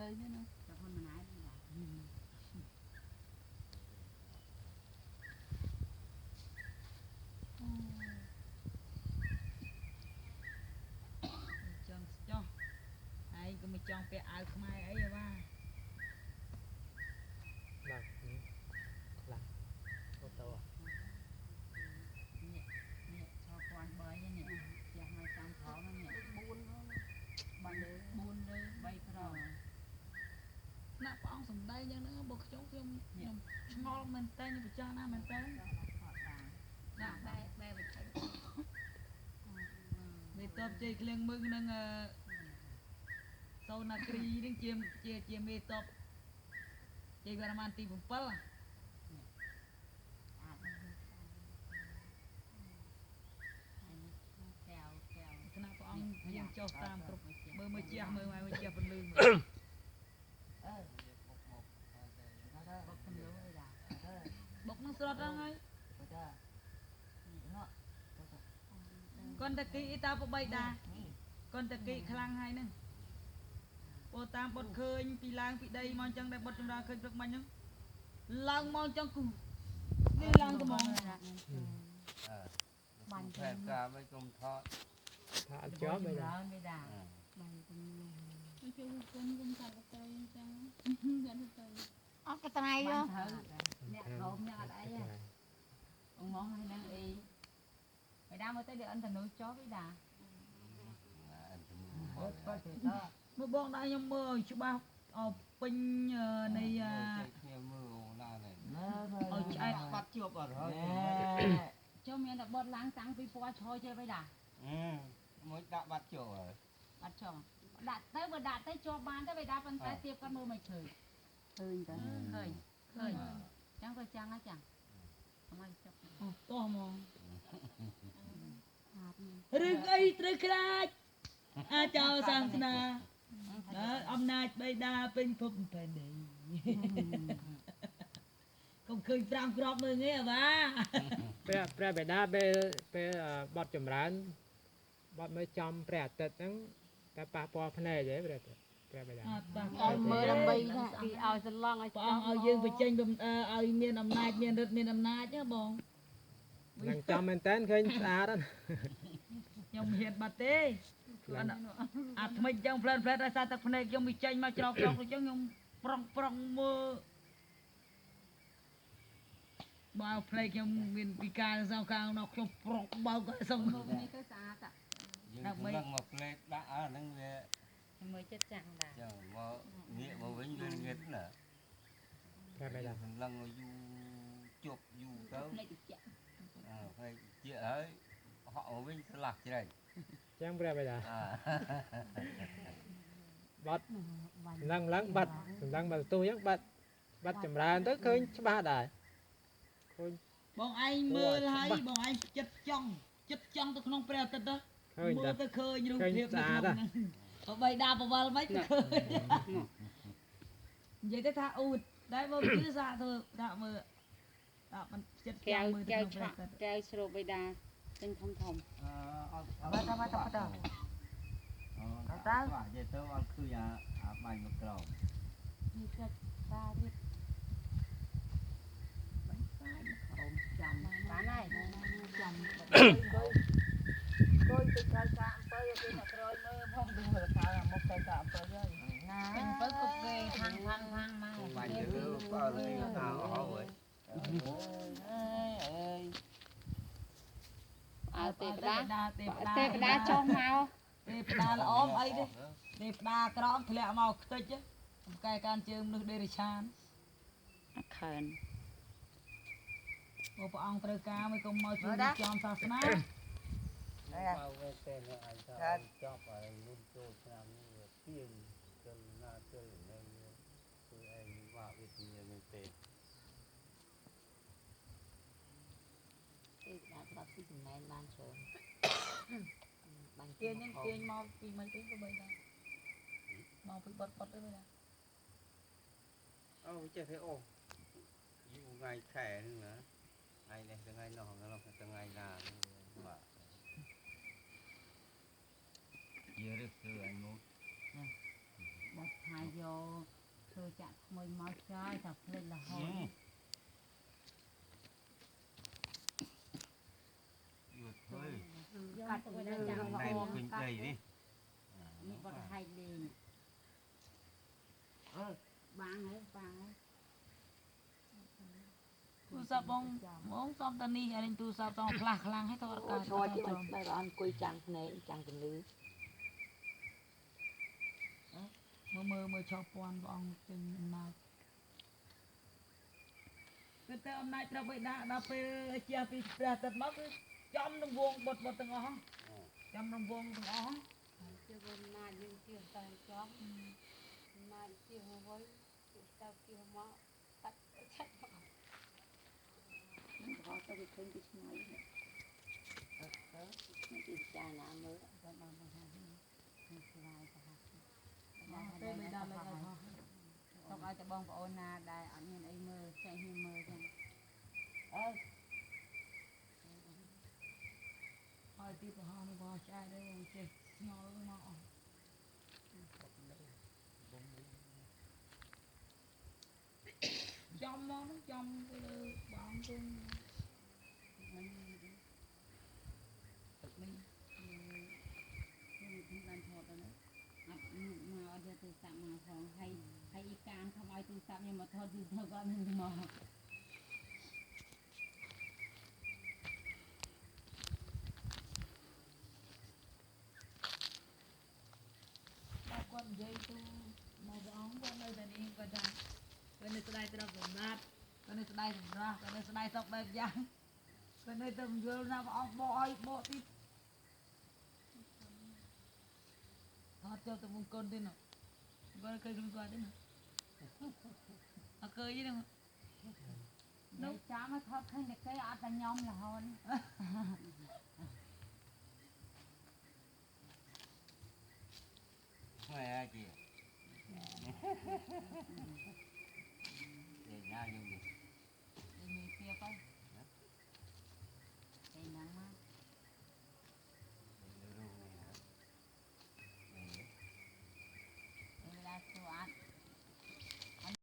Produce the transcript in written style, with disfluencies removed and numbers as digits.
เลยนี่นะจะคนมาไหนดีกว่าจังจ้องไอ้ก็ไม่จ้องไปเอาขมายไอ้ว่าดักหลังโอ้โตเนี่ยชอบควานใบเนี่ยอยากมาจำเขาเนี่ยบุญเลยใบพร้อมนักป้องสมได้ยังนะบอกจ้องยมชงอมันเต้นอยู่จ้าหน้ามันเต้นน่ะแบ่ไปใช้ในตัวใจเครื่องมึงนั่งโซนักรีนั่งเจียมเมตบใจประมาณตีผมเปล่าขณะป้องยังเจ้าตามกรุบมือเจียมือเจียเป็นลืมบกนังสดอะไรconตะกี้ตาปใบดาconตะกี้คลังให้นึงโอตามบดเคยปีลางปีใดมองจังได้บดจำราเคยปรึกมันยังลังมองจังกูนี่ลังก็มองบันแผนกาไม่กลมทอดถ้าจ้อไม่ได้ไม่ได้มันเป็นไม่ใช่คนคนใส่กระเตยจังกันกระเตยอ๋อกระเตยเหรอเนี่ยเขาเนี่ยอะไรอ่ะông mong hay đang y mày đang mới tới được anh thành nuôi chó với đà mới bon đây nhung mơ chú ba pin này chạy bắt chuột rồi cho mẹ đã bớt láng trắng vì qua chơi chơi với đà mới đã bắt chuột rồi bắt chuột đạt tới vừa đạt tới cho bán tới bây đà phân tay tiếp con mơ mày khởi khởi chẳng phải chăng á chẳng to mong rừng ấy rừng khai chào sang na ông nay bây đa bên phụng phải đi không khơi trang crop mười nghe ba ព្រះបេដាពេលបត់ចម្រើនបត់មើលចំព្រះអាទិត្យហ្នឹងតែប៉ះពាល់ភ្នែកទេព្រះបេដាឲ្យមើលដើម្បីថាគេឲ្យសន្លងឲ្យបងឲ្យយើងបញ្ចេញឲ្យមានអំណាចមានរិទ្ធមានអំណាចណាបងនឹងចំមែនតើឃើញស្អាតណាខ្ញុំហ៊ានបាត់ទេអាថ្មិចចឹងផ្លែតដោយសារទឹកភ្នែកខ្ញុំបញ្ចេញមកច្រកអញ្ចឹងខ្ញុំប្រងមើលបើផ្លេកខ្ញុំមានពិការសងខាងនោះខ្ញុំប្រកបើកសងនេះគឺស្អាតដើម្បីមកផ្លេតដាក់ហ្នឹងវាមើលចិត្តចាំងដែរចឹងមកងាកមកវិញវាងៀតណាព្រះបេដាសម្លឹងឲ្យយូរជប់យូរទៅផ្លេកតិចផ្លេកតិចហើយហក់មកវិញស្លាស់ជ្រែកចឹងព្រះបេដាបាត់ឡើងបាត់សម្លឹងបាត់ទូចឹងបាត់ចម្រើនទៅឃើញច្បាស់ដែរឃើញបងឯងមើលហើយបងឯងចិត្តចង់ទៅក្នុងព្រះអាទិត្យទៅមើលទៅឃើញរូបភាពនៅក្នុងហ្នឹងបើដាបវលមិនឃើញនិយាយទៅថាអ៊ូតតែបើជឿសាទៅដាក់មើលដាក់មិនចិត្តចង់មើលទៅក្នុងព្រះអាទិត្យកែវស្រូបបៃតាទិញធំអត់ទៅទៅនិយាយទៅអត់ឃើញអាបាញ់មកក្រោមនេះចិត្តតាទៀតបាញ់ស្អាតអូនចាំបានហើយចាំគួយទៅក្រោយកាអំពើគេមកក្រោយមើលផងดูរកាមកទៅកាអំពើហើយណាអំពើក៏គេខាងមកបាញ់ទៅបើលេងទៅអស់ហើយអើទេវតាចុះមកទេវតាល្អអីទេទេវតាក្រមធ្លាក់មកខ្ទេចកែការជើងមនុស្សដេរិឆានខើនព្រះអង្គត្រូវការមួយកុំមកជួយចំសាសនាមកវិញតែឯងថាចប់ហើយលុនចូលឆ្នាំនេះវាទៀងជិលណាជិលនៅគឺឯងវាវិទ្យានេះទេគេដាក់ប្រាប់ពីចំណែនបានច្រើនបាញ់គេនឹងគេមកពីមិនទេក៏បីដែរមកពីបត់ទៅមែនដែរអូចេះទេអូយូរថ្ងៃខែហ្នឹងណាថ្ងៃនេះថ្ងៃនោះថ្ងៃណាបាទយើរឹកគឺអញមកបត់ថា hai vô thưa chặt môi máu trái tập lên là hồi thôi cắt cái đó chẳng này ôm kinh cắt đầy điนี่ก็ให้ดีบางเลยบางเลย ទូរស័ព្ទបងបងសំតានេះអានេះទូរស័ព្ទតខ្លះខ្លាំងឲ្យតអត់កើត ឈរជាមិនបែរបានអង្គុយចាំងភ្នែកចាំងពលឺ មើលឆោពាន់ព្រះអង្គពេញអំណាចគឺតែអំណាចត្រូវបិតាដល់ពេលជាពីព្រះទឹកមកគឺចំនឹងវងបុតទាំងអស់ចំនឹងវងទាំងអស់ ជាអំណាចយើងជាតែចំអំណាចជាមកវិញជាទៅជាមកបាត់ឆាត់មកเขาจะไปขึ้นไปช่วยไม่ติดใจนะมือจะมาทำให้สบายจะหัก ទៅបិតាមិនឲ្យ ต้องเอาจะบองปอนาได้อันนี้ไอ้มือใช้หิมือจัง ឲ្យទីប្រហោះនេះបងចាយដែរបងចេះស្ងល់មកអស់ចំមកនោះចំទៅលើបងគុំ มันมันคือมันพอแล้วนะอัดมาเอาเดือดตูสับมาของให้อีการทำไอ้ตูสับเนี่ยมาทอดดูเธอก็นึงมา ដល់គាត់និយាយទៅមកព្រះអង្គគាត់នៅតែនេះគាត់ថាគាត់នៅស្ដាយត្រង់កំណាត់គាត់នៅស្ដាយសម្រាប់គាត់នៅស្ដាយសពបែបយ៉ាងគាត់នៅតែយល់ណាព្រះអង្គបកឲ្យបកទីអត់ចូលទៅមុខកូនទេណាគាត់ឃើញខ្លួនគាត់ទេណាអត់ឃើញទេណា នោះចាំមកថតឃើញតែគេអត់តែញោមរហូត thôi à chị để ra dùng đi มีเปียไป